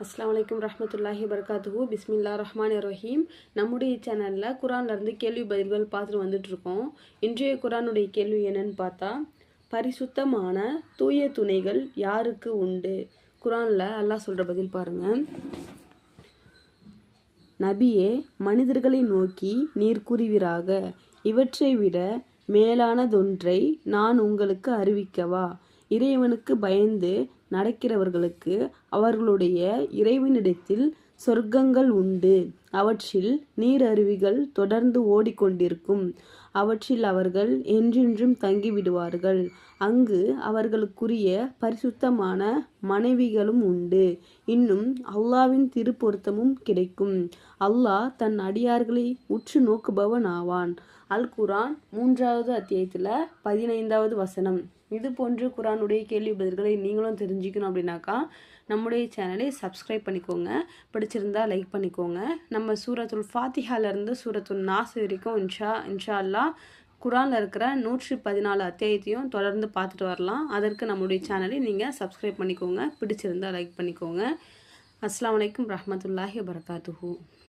அஸ்ஸலாமு அலைக்கும் ரஹ்மத்துல்லாஹி வபரகாத்துஹு. பிஸ்மில்லாஹிர் ரஹ்மானிர் ரஹீம். நம்முடைய சேனலில் குரான்லேருந்து கேள்வி பதில்கள் பார்த்துட்டு வந்துட்டுருக்கோம். இன்றைய குரானுடைய கேள்வி என்னன்னு பார்த்தா, பரிசுத்தமான தூய துணைகள் யாருக்கு உண்டு? குரானில் அல்லாஹ் சொல்கிற பதில் பாருங்கள். நபியே, மனிதர்களை நோக்கி நீர் கூறுவீராக, இவற்றை விட மேலானதொன்றை நான் உங்களுக்கு அறிவிக்கவா? இறைவனுக்கு பயந்து நடக்கிறவர்களுக்கு அவர்களுடைய இறைவனிடத்தில் சொர்க்கங்கள் உண்டு. அவற்றில் நீரருவிகள் தொடர்ந்து ஓடிக்கொண்டிருக்கும். அவற்றில் அவர்கள் என்றென்றும் தங்கிவிடுவார்கள். அங்கு அவர்களுக்குரிய பரிசுத்தமான மனைவிகளும் உண்டு. இன்னும் அல்லாவின் திருப்பொருத்தமும் கிடைக்கும். அல்லாஹ் தன் அடியார்களை உற்று நோக்குபவன் ஆவான். அல் குரான் 3வது அத்தியாயத்தில் 15வது வசனம். இது போன்று குரானுடைய கேள்வி பதில்களை நீங்களும் தெரிஞ்சுக்கணும் அப்படின்னாக்கா நம்முடைய சேனலை சப்ஸ்கிரைப் பண்ணிக்கோங்க. பிடிச்சிருந்தா லைக் பண்ணிக்கோங்க. நம்ம சூரத்துல் ஃபாத்திஹாலேருந்து சூரத்துல் நாஸ் வரைக்கும் இன்ஷா அல்லாஹ் குரானில் இருக்கிற 114 அத்தியாயத்தையும் தொடர்ந்து பார்த்துட்டு வரலாம். அதற்கு நம்முடைய சேனலை நீங்கள் சப்ஸ்கிரைப் பண்ணிக்கோங்க. பிடிச்சிருந்தா லைக் பண்ணிக்கோங்க. அஸ்ஸலாமு அலைக்கும் ரஹ்மத்துல்லாஹி வபரகாத்துஹு.